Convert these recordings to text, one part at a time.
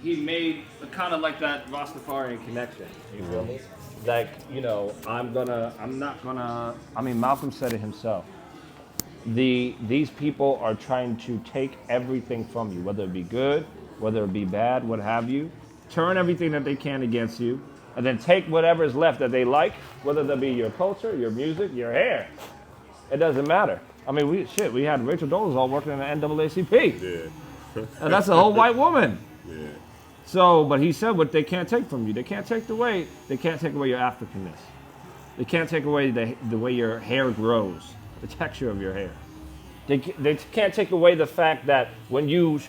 he made kind of like that Rastafarian connection. You feel me? Like, I'm not gonna. I mean, Malcolm said it himself. These people are trying to take everything from you, whether it be good, whether it be bad, what have you. Turn everything that they can against you, and then take whatever is left that they like, whether that be your culture, your music, your hair. It doesn't matter. I mean, we had Rachel Dolezal working in the NAACP. Yeah. And that's a whole white woman. Yeah. So, but he said what they can't take from you. They can't take away your Africanness. They can't take away the way your hair grows, the texture of your hair. They can't take away the fact that when you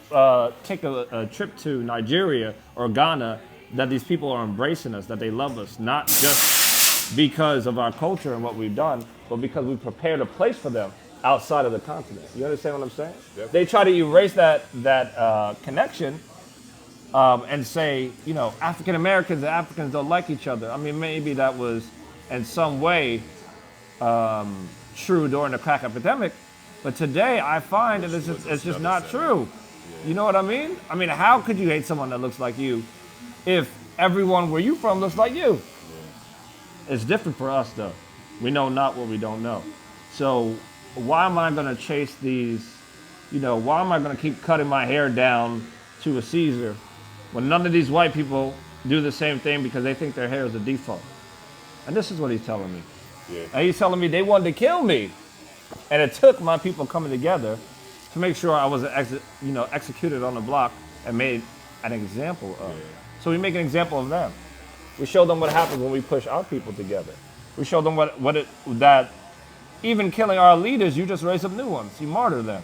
take a trip to Nigeria or Ghana, that these people are embracing us, that they love us, not just because of our culture and what we've done, but because we prepared a place for them outside of the continent. You understand what I'm saying? Yep. They try to erase that connection and say, African Americans and Africans don't like each other. I mean, maybe that was in some way true during the crack epidemic, but today I find that it's just not true. Yeah. You know what I mean? I mean, how could you hate someone that looks like you if everyone where you from looks like you? Yeah. It's different for us, though. We know not what we don't know. So why am I going to chase these, why am I going to keep cutting my hair down to a Caesar when none of these white people do the same thing because they think their hair is a default? And this is what he's telling me. Yeah. And he's telling me they wanted to kill me. And it took my people coming together to make sure I was executed on the block and made an example of. Yeah. So we make an example of them. We show them what happens when we push our people together. We show them that even killing our leaders, you just raise up new ones. You martyr them.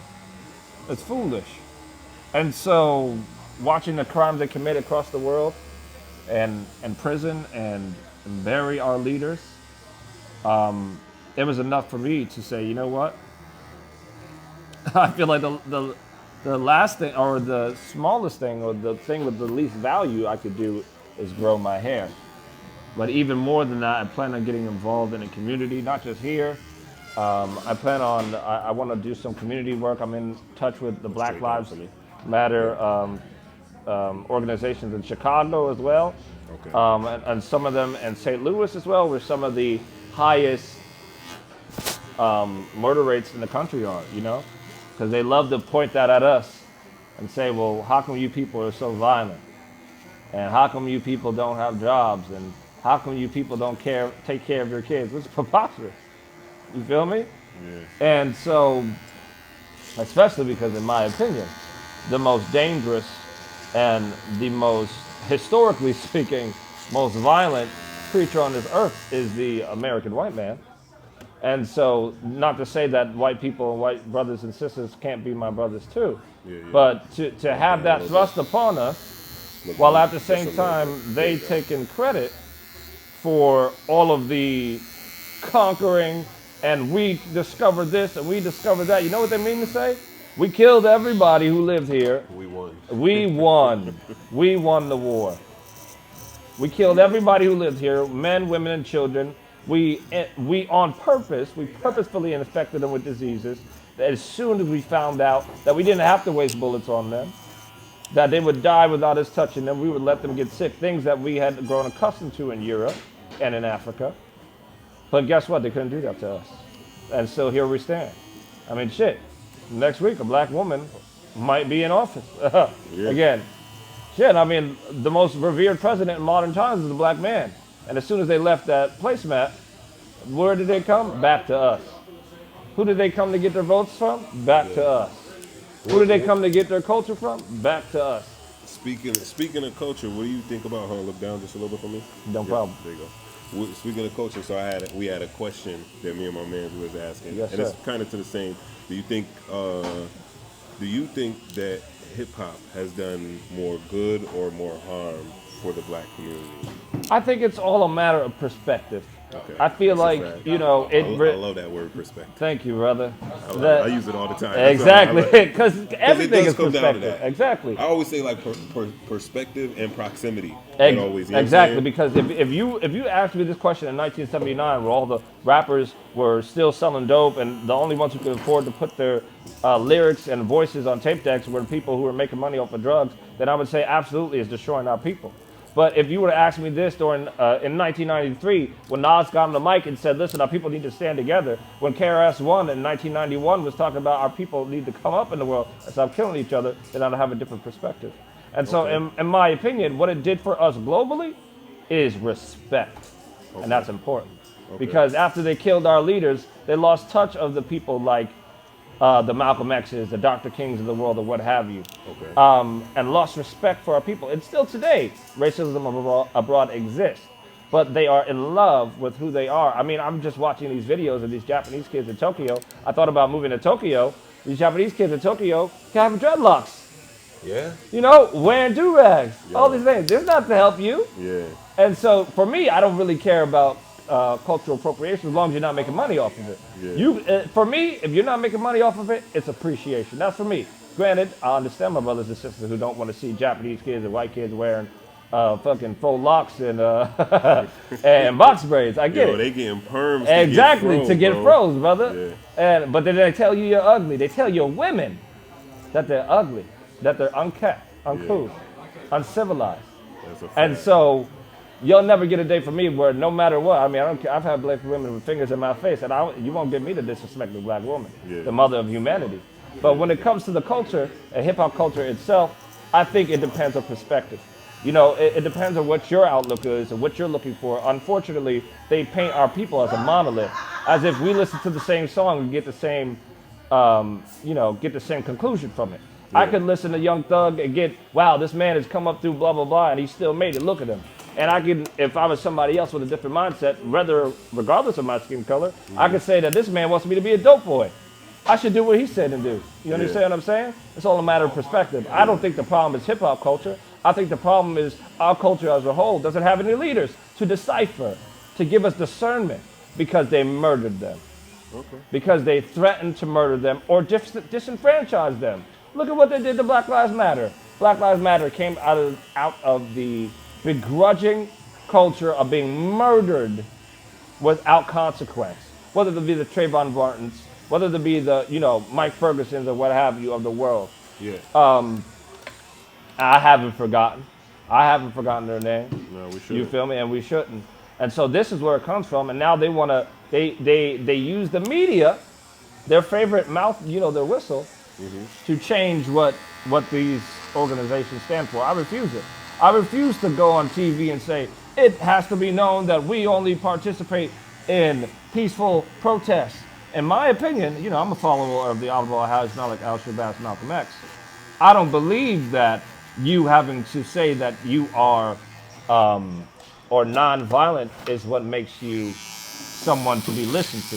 It's foolish. And so watching the crimes they commit across the world and prison and bury our leaders, it was enough for me to say, you know what? I feel like the last thing or the smallest thing or the thing with the least value I could do is grow my hair. But even more than that, I plan on getting involved in a community, not just here. I want to do some community work. I'm in touch with the Black Lives Matter organizations in Chicago as well. Okay. And some of them in St. Louis as well, where some of the highest murder rates in the country are, because they love to point that at us and say, well, how come you people are so violent? And how come you people don't have jobs? And how come you people don't take care of your kids? It's preposterous. You feel me? Yeah. And so, especially because in my opinion, the most dangerous and the most, historically speaking, most violent creature on this earth is the American white man. And so, not to say that white people and white brothers and sisters can't be my brothers too, but to have that thrust upon us, while at the same time they taking credit for all of the conquering and we discovered this and we discovered that. You know what they mean to say? We killed everybody who lived here. We won. We won. We won the war. We killed everybody who lived here, men, women, and children. We on purpose, we purposefully infected them with diseases. As soon as we found out that we didn't have to waste bullets on them, that they would die without us touching them, we would let them get sick. Things that we had grown accustomed to in Europe and in Africa. But guess what? They couldn't do that to us. And so here we stand. I mean, shit. Next week, a black woman might be in office. Again. Shit, I mean, the most revered president in modern times is a black man. And as soon as they left that placemat, where did they come? Back to us. Who did they come to get their votes from? Back to us. Who did they come to get their culture from? Back to us. Speaking of culture, what do you think about her? Look down just a little bit for me. No problem. There you go. Speaking of culture, so we had a question that me and my man was asking, Yes, and sir. it's kind of to the same. Do you think that hip hop has done more good or more harm for the black community? I think it's all a matter of perspective. Okay. I feel That's a like, fact. you know, I love that word perspective. Thank you, brother. I use it all the time. Exactly, because It everything does is come down to perspective. that. Exactly. I always say like perspective and proximity. It always, you know Exactly, what I'm because if you asked me this question in 1979, where all the rappers were still selling dope, and the only ones who could afford to put their lyrics and voices on tape decks were the people who were making money off of drugs, then I would say absolutely it's destroying our people. But if you were to ask me this during in 1993, when Nas got on the mic and said, "Listen, our people need to stand together," when KRS-One in 1991 was talking about our people need to come up in the world and stop killing each other, then I'd have a different perspective. And so, Okay. in my opinion, what it did for us globally is respect, and that's important. Okay. Because after they killed our leaders, they lost touch of the people like the Malcolm X's, the Dr. Kings of the world, or what have you, Okay. and lost respect for our people. And still today, racism abroad exists, but they are in love with who they are. I mean, I'm just watching these videos of these Japanese kids in Tokyo. I thought about moving to Tokyo. These Japanese kids in Tokyo can have dreadlocks, Yeah. you know, wearing do-rags, all Yeah. these things. There's nothing to help you. Yeah. And so for me, I don't really care about cultural appropriation as long as you're not making money off of it. Yeah. For me, if you're not making money off of it, it's appreciation. That's for me. Granted, I understand my brothers and sisters who don't want to see Japanese kids and white kids wearing fucking faux locks and and box braids. I get Yo, it. they getting perms. Exactly, to get bro. froze, brother. But then they tell you you're ugly. They tell your women that they're ugly, that they're unkept, uncouth, uncivilized. That's a fact. And so you'll never get a day from me where no matter what, I mean, I don't care. I've had black women with fingers in my face, and you won't get me to disrespect the black woman, the mother of humanity. But when it comes to the culture and hip-hop culture itself, I think it depends on perspective. You know, it depends on what your outlook is and what you're looking for. Unfortunately, they paint our people as a monolith, as if we listen to the same song and get the same, get the same conclusion from it. I could listen to Young Thug and get, wow, this man has come up through blah, blah, blah, and he still made it. Look at him. And I could, if I was somebody else with a different mindset, regardless of my skin color, I could say that this man wants me to be a dope boy. I should do what he said and do. You understand what I'm saying? It's all a matter of perspective. I don't think the problem is hip-hop culture. I think the problem is our culture as a whole doesn't have any leaders to decipher, to give us discernment, because they murdered them. Okay. Because they threatened to murder them or disenfranchise them. Look at what they did to Black Lives Matter. Black Lives Matter came out of the begrudging culture of being murdered without consequence. Whether it be the Trayvon Martins, whether it be the, Mike Fergusons or what have you of the world. Yeah. I haven't forgotten. I haven't forgotten their name. No, we should. You feel me? And we shouldn't. And so this is where it comes from. And now they want to, they use the media, their favorite mouth, their whistle, to change what these organizations stand for. I refuse it. I refuse to go on TV and say, it has to be known that we only participate in peaceful protests. In my opinion, I'm a follower of the Honorable Elijah Malik, Al Shabazz, Malcolm X. I don't believe that you having to say that you are or non-violent is what makes you someone to be listened to.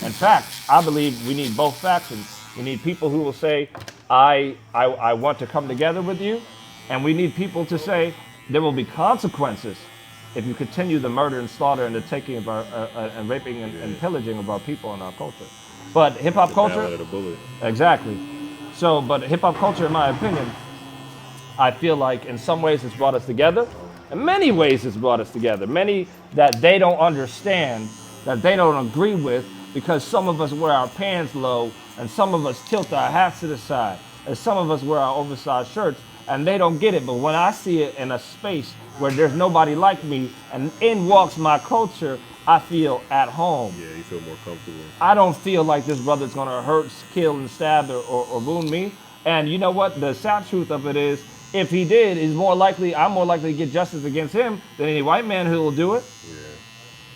In fact, I believe we need both factions. We need people who will say, I want to come together with you, and we need people to say there will be consequences if you continue the murder and slaughter and the taking of our and raping and pillaging of our people and our culture. But hip hop culture, Ballad of the bullet. exactly. So, but hip hop culture, in my opinion, I feel like in some ways it's brought us together. In many ways it's brought us together. Many that they don't understand, that they don't agree with, because some of us wear our pants low and some of us tilt our hats to the side and some of us wear our oversized shirts, and they don't get it. But when I see it in a space where there's nobody like me and in walks my culture, I feel at home. Yeah, you feel more comfortable. I don't feel like this brother's gonna hurt, kill, and stab or wound me. And you know what? The sad truth of it is, if he did, I'm more likely to get justice against him than any white man who will do it. Yeah.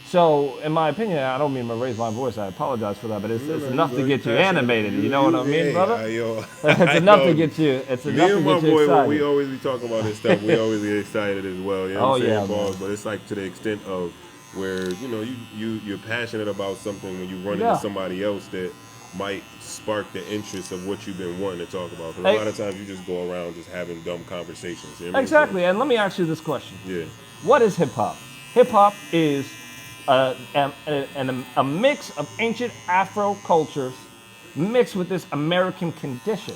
So, in my opinion, I don't mean to raise my voice. I apologize for that, but it's enough to get you passionate. animated. You know what I mean, brother? It's enough to get you. It's Me enough to and my get you boy, when excited. we always be talking about this stuff, we always get excited as well. You know what I'm saying, boss? But it's like to the extent of where you're passionate about something when you run into somebody else that might spark the interest of what you've been wanting to talk about. Because a lot of times you just go around just having dumb conversations. You know what Exactly. And let me ask you this question. Yeah. What is hip hop? Hip hop is a mix of ancient Afro cultures mixed with this American condition.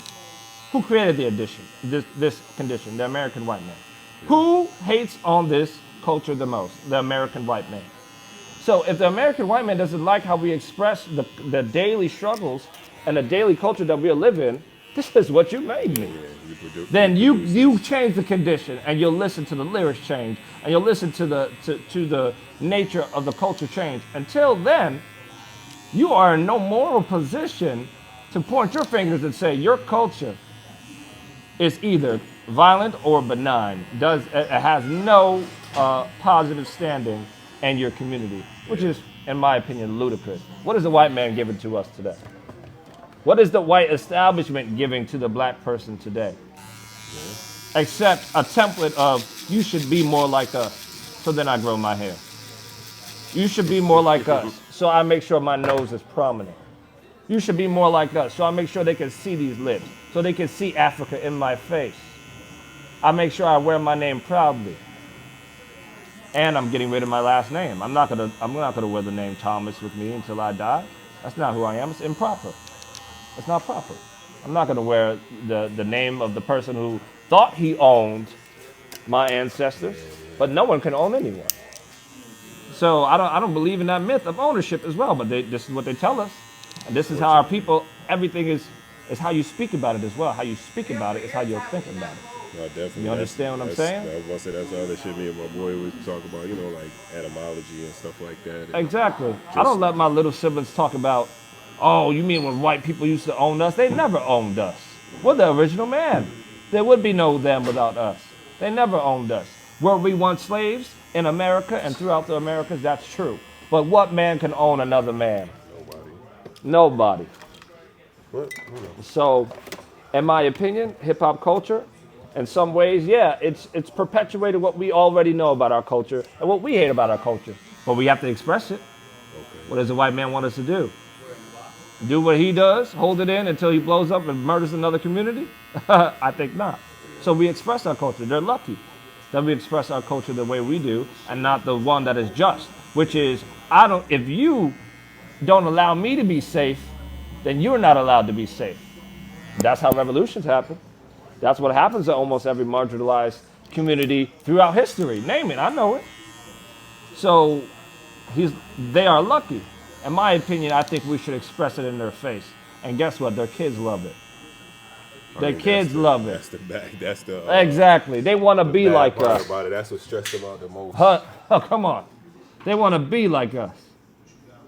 Who created the addition, this condition? The American white man. Who hates on this culture the most? The American white man. So if the American white man doesn't like how we express the daily struggles and the daily culture that we live in, this is what you made me. Then you change the condition, and you'll listen to the lyrics change, and you'll listen to the nature of the culture change. Until then, you are in no moral position to point your fingers and say your culture is either violent or benign. It has no positive standing in your community, which is, in my opinion, ludicrous. What is the white man giving to us today? What is the white establishment giving to the black person today? Except a template of, you should be more like us, so then I grow my hair. You should be more like us, so I make sure my nose is prominent. You should be more like us, so I make sure they can see these lips, so they can see Africa in my face. I make sure I wear my name proudly. And I'm getting rid of my last name. I'm not gonna wear the name Thomas with me until I die. That's not who I am. It's improper. It's not proper. I'm not gonna wear the name of the person who thought he owned my ancestors, but no one can own anyone. So I don't believe in that myth of ownership as well, but this is what they tell us. And this is how our people, everything is how you speak about it as well. How you speak about it is how you'll think about it. No, definitely. You understand what I'm saying? I was going to say, that's the other shit me and my boy was talking about, like etymology and stuff like that. Exactly. I don't let my little siblings talk about, oh, you mean when white people used to own us? They never owned us. We're the original man. There would be no them without us. They never owned us. Were we once slaves in America and throughout the Americas? That's true. But what man can own another man? Nobody. What? So, in my opinion, hip-hop culture, in some ways, yeah, it's perpetuated what we already know about our culture and what we hate about our culture. But we have to express it. Okay. What does the white man want us to do? Do what he does, hold it in until he blows up and murders another community? I think not. So we express our culture. They're lucky that we express our culture the way we do and not the one that is just, which is, if you don't allow me to be safe, then you're not allowed to be safe. That's how revolutions happen. That's what happens to almost every marginalized community throughout history. Name it, I know it. So they are lucky. In my opinion, I think we should express it in their face. And guess what? Their kids love it. Their kids love it. That's the exactly. They want to be like us. About it. That's what stressed them out the most. Oh, come on. They want to be like us.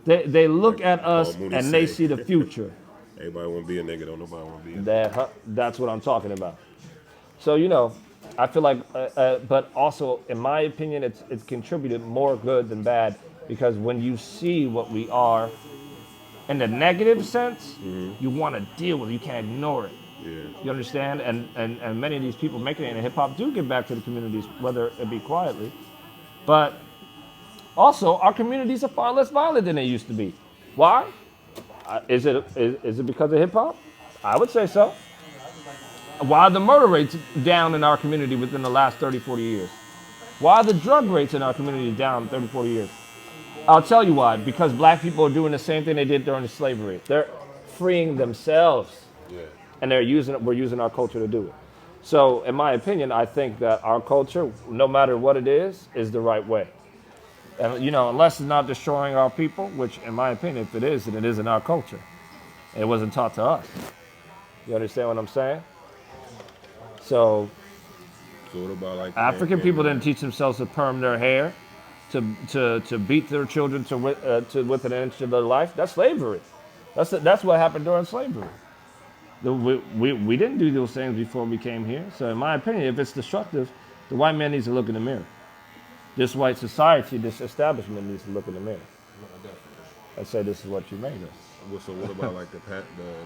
They look at us and they see the future. Everybody want to be a nigga, don't nobody want to be a That's what I'm talking about. So, I feel like, but also, in my opinion, it's contributed more good than bad, because when you see what we are in the negative sense, you want to deal with it. You can't ignore it. Yeah. You understand? And many of these people making it in hip-hop do give back to the communities, whether it be quietly. But also, our communities are far less violent than they used to be. Why? Is it because of hip-hop? I would say so. Why are the murder rates down in our community within the last 30, 40 years? Why are the drug rates in our community down 30, 40 years? I'll tell you why. Because black people are doing the same thing they did during slavery. They're freeing themselves. Yeah. And we're using our culture to do it. So, in my opinion, I think that our culture, no matter what it is the right way. And, unless it's not destroying our people, which, in my opinion, if it is, then it isn't our culture. It wasn't taught to us. You understand what I'm saying? So what about like African people didn't teach themselves to perm their hair, to beat their children to within an inch of their life. That's slavery. That's what happened during slavery. We didn't do those things before we came here. So, in my opinion, if it's destructive, the white man needs to look in the mirror. This white society, this establishment needs to look in the mirror and say, this is what you made us. So what about like the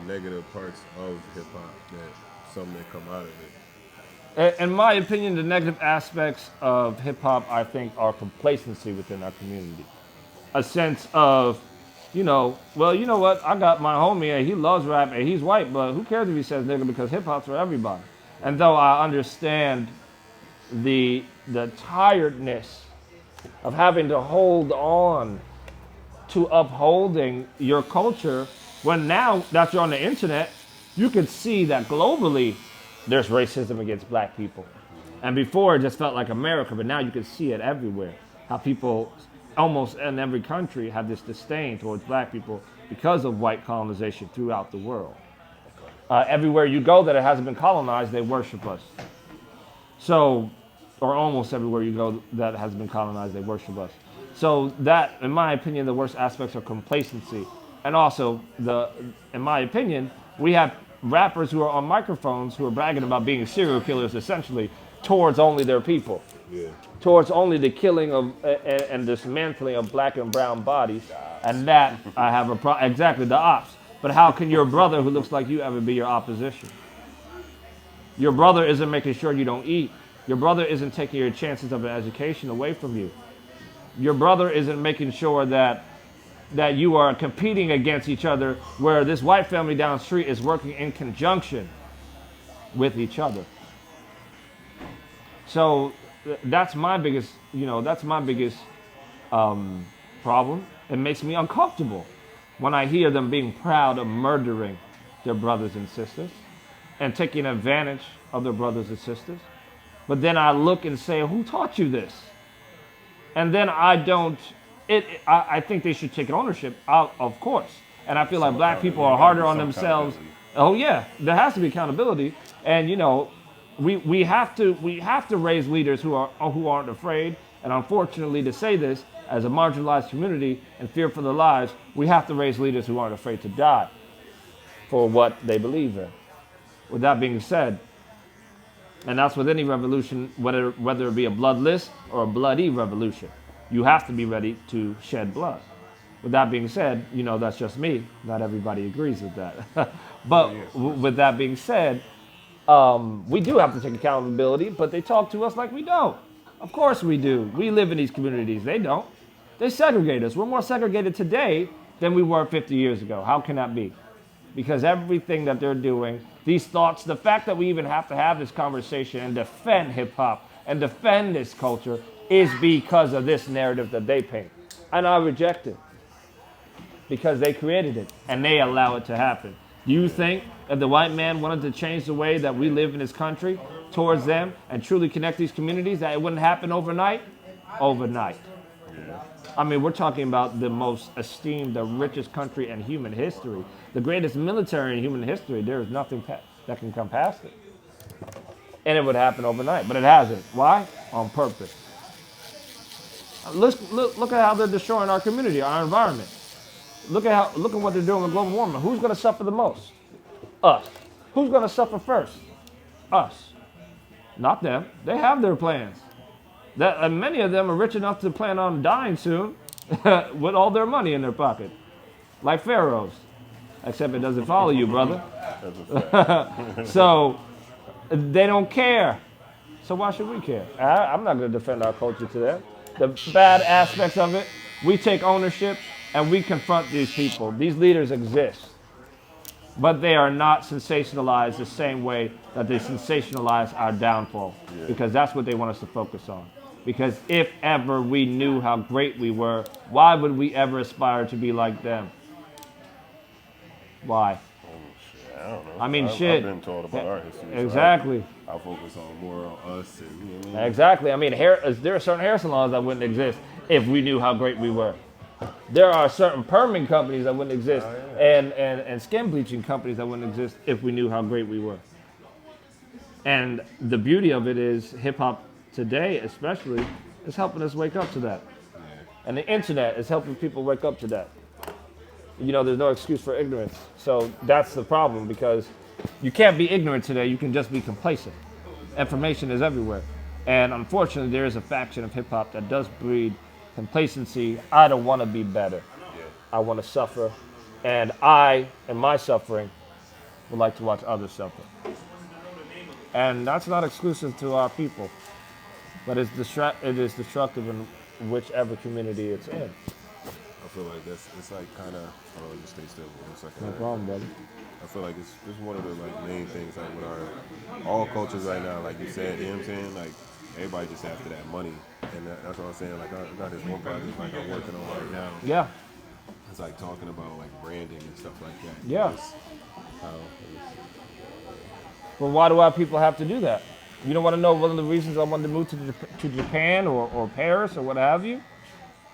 negative parts of hip-hop, that some that come out of it? In my opinion, the negative aspects of hip-hop, I think, are complacency within our community. A sense of, well, you know what? I got my homie, and he loves rap, and he's white, but who cares if he says nigga, because hip-hop's for everybody. And though I understand the tiredness of having to hold on to upholding your culture when now that you're on the internet, you can see that globally there's racism against black people. And before it just felt like America, but now you can see it everywhere. How people almost in every country have this disdain towards black people because of white colonization throughout the world. Everywhere you go that it hasn't been colonized, they worship us. So, or almost everywhere you go that has been colonized, they worship us. So that, in my opinion, the worst aspects are complacency. And also, in my opinion, we have rappers who are on microphones who are bragging about being serial killers, essentially, towards only their people. Yeah. Towards only the killing of and dismantling of black and brown bodies. And that, I have exactly, the ops. But how can your brother who looks like you ever be your opposition? Your brother isn't making sure you don't eat. Your brother isn't taking your chances of an education away from you. Your brother isn't making sure that you are competing against each other, where this white family down the street is working in conjunction with each other. So that's my biggest, problem. It makes me uncomfortable when I hear them being proud of murdering their brothers and sisters and taking advantage of their brothers and sisters. But then I look and say, who taught you this? And then I think they should take ownership, of course. And I feel like black people are harder on themselves. Oh yeah, there has to be accountability. And we have to raise leaders who aren't afraid. And unfortunately, to say this, as a marginalized community and fear for their lives, we have to raise leaders who aren't afraid to die for what they believe in. With that being said, and that's with any revolution, whether it be a bloodless or a bloody revolution, you have to be ready to shed blood. With that being said, that's just me. Not everybody agrees with that. But with that being said, we do have to take accountability, but they talk to us like we don't. Of course we do. We live in these communities. They don't. They segregate us. We're more segregated today than we were 50 years ago. How can that be? Because everything that they're doing, these thoughts, the fact that we even have to have this conversation and defend hip-hop and defend this culture is because of this narrative that they paint. And I reject it because they created it and they allow it to happen. Do you think if the white man wanted to change the way that we live in this country towards them and truly connect these communities, that it wouldn't happen overnight? Overnight. I mean, we're talking about the most esteemed, the richest country in human history, the greatest military in human history. There is nothing that can come past it. And it would happen overnight, but it hasn't. Why? On purpose. Look at how they're destroying our community, our environment. Look at what they're doing with global warming. Who's going to suffer the most? Us. Who's going to suffer first? Us. Not them. They have their plans. And many of them are rich enough to plan on dying soon with all their money in their pocket, like pharaohs. Except it doesn't follow you, brother. So they don't care. So why should we care? I'm not going to defend our culture to them. The bad aspects of it, we take ownership and we confront these people. These leaders exist. But they are not sensationalized the same way that they sensationalize our downfall. Yeah. Because that's what they want us to focus on. Because if ever we knew how great we were, why would we ever aspire to be like them? Why? I don't know. I mean, I've been taught about our history. Exactly. So I'll focus on more on us. And, Exactly. I mean, there are certain hair salons that wouldn't exist if we knew how great we were. There are certain perming companies that wouldn't exist and skin bleaching companies that wouldn't exist if we knew how great we were. And the beauty of it is hip-hop today especially is helping us wake up to that. And the internet is helping people wake up to that. There's no excuse for ignorance. So that's the problem, because you can't be ignorant today. You can just be complacent. Information is everywhere. And unfortunately, there is a faction of hip-hop that does breed complacency. I don't want to be better. I want to suffer. And I, in my suffering, would like to watch others suffer. And that's not exclusive to our people. But it is destructive in whichever community it's in. I feel like it's like kind of, just stay still for a second. No problem, brother. I feel like it's one of the main things with all cultures right now, like you said, you know what I'm saying? Like everybody just after that money. And that's what I'm saying. Like I got this one project I'm working on right now. Yeah. It's like talking about like branding and stuff like that. Yeah. Well, why do our people have to do that? You don't want to know one of the reasons I wanted to move to Japan or Paris or what have you?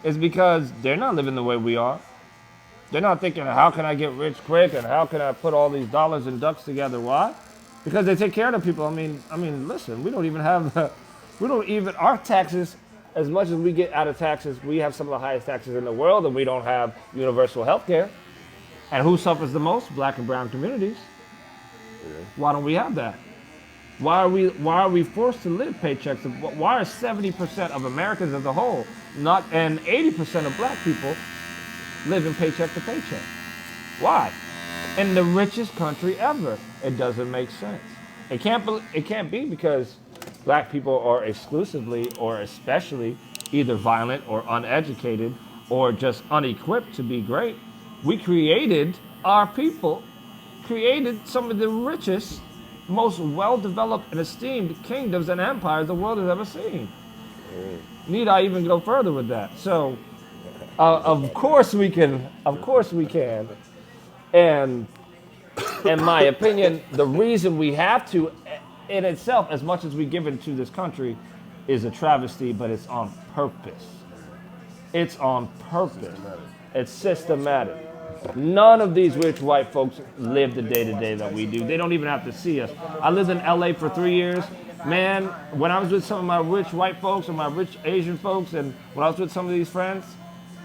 Is because they're not living the way we are. They're not thinking, how can I get rich quick and how can I put all these dollars and ducks together? Why? Because they take care of the people. I mean, listen, we don't even have, our taxes, as much as we get out of taxes, we have some of the highest taxes in the world, and we don't have universal health care. And who suffers the most? Black and brown communities. Yeah. Why don't we have that? Why are we forced to live paychecks? Why are 70% of Americans as a whole, and 80% of black people living paycheck to paycheck? Why? In the richest country ever. It doesn't make sense. It can't be because black people are exclusively or especially either violent or uneducated or just unequipped to be great. We created our people, created some of the richest, most well-developed and esteemed kingdoms and empires the world has ever seen. Need I even go further with that? So, of course we can. And in my opinion, the reason we have to, in itself, as much as we give into this country, is a travesty, but it's on purpose. It's on purpose. It's systematic. None of these rich white folks live the day-to-day that we do. They don't even have to see us. I lived in LA for 3 years. Man, when I was with some of my rich white folks and my rich Asian folks, and when I was with some of these friends,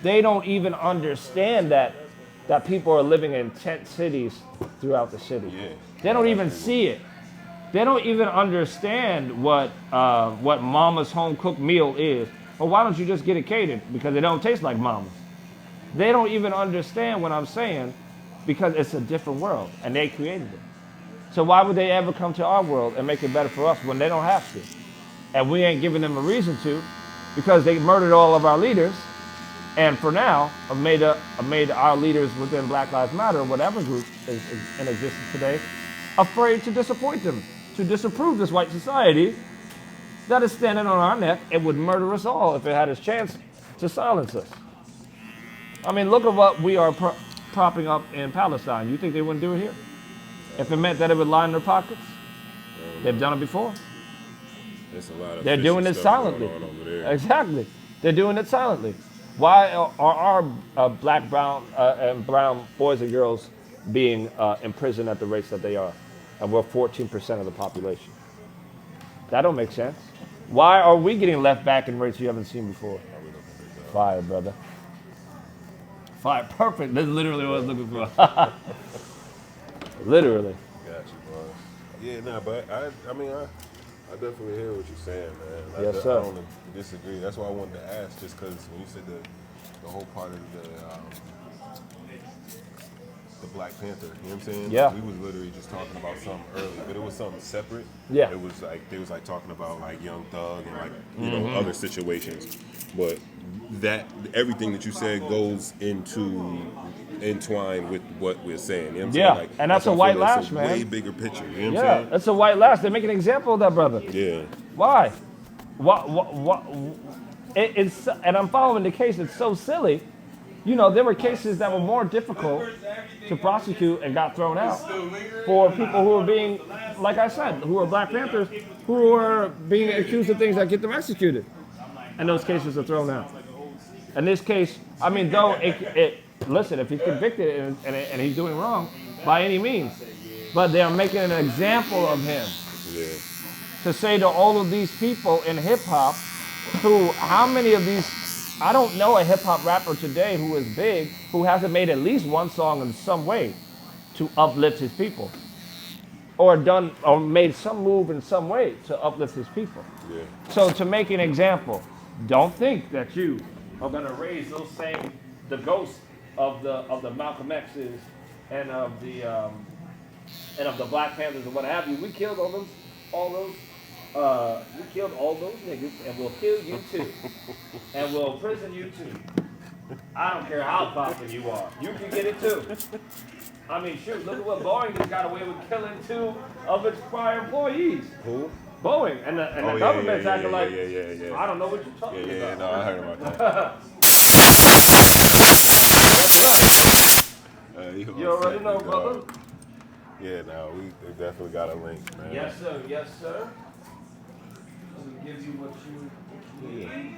they don't even understand that people are living in tent cities throughout the city. Yeah. They don't even see it. They don't even understand what mama's home cooked meal is. Well, why don't you just get it catered? Because it don't taste like mama's. They don't even understand what I'm saying because it's a different world and they created it. So why would they ever come to our world and make it better for us when they don't have to? And we ain't giving them a reason to because they murdered all of our leaders and for now have made our leaders within Black Lives Matter or whatever group is in existence today afraid to disappoint them, to disapprove this white society that is standing on our neck and would murder us all if it had its chance to silence us. I mean, look at what we are propping up in Palestine. You think they wouldn't do it here? If it meant that it would line their pockets? They've done it before. There's a lot of They're doing it silently. Exactly. They're doing it silently. Why are our black, brown, and brown boys and girls being imprisoned at the rates that they are? And we're 14% of the population. That don't make sense. Why are we getting left back in rates you haven't seen before? Fire, brother. Fire, perfect. That's literally what I was looking for. Literally. Got you, bro. Yeah, nah, but I mean, I definitely hear what you're saying, man. Yes, sir. I don't disagree. That's why I wanted to ask, just because when you said the whole part of the Black Panther, you know what I'm saying? Yeah. We was literally just talking about something earlier, but it was something separate. Yeah. It was like, they was like talking about like Young Thug and like, you know, other situations. But that, everything that you said goes entwined with what we're saying. You know what I'm saying? Like, and that's a white lash, a man. Way bigger picture. You know what I'm saying? That's a white lash. They make an example of that, brother. Yeah. Why? What? It's and I'm following the case. It's so silly. You know, there were cases that were more difficult to prosecute and got thrown out for people who were being, like I said, who are Black Panthers, who were being accused of things that get them executed. And those cases are thrown out. In this case, I mean, though, listen, if he's convicted and he's doing wrong, by any means, but they are making an example of him. Yeah. To say to all of these people in hip-hop, how many of these, I don't know a hip-hop rapper today who is big, who hasn't made at least one song in some way to uplift his people. Or made some move in some way to uplift his people. Yeah. So to make an example, don't think that you are going to raise the ghosts of the Malcolm X's and of the Black Panthers and what have you. We killed we killed all those niggas, and we'll kill you too, and we'll prison you too. I don't care how poppin' you are, you can get it too. I mean, shoot, look at what Boeing just got away with killing 2 of its prior employees. Who? Boeing, and the government's acting like, yeah. I don't know what you're talking about. Yeah, no, I heard about that. That's nuts. You already know, brother. Yeah, now we definitely got a link, man. Yes, sir. Yes, sir. Let me give you what you need.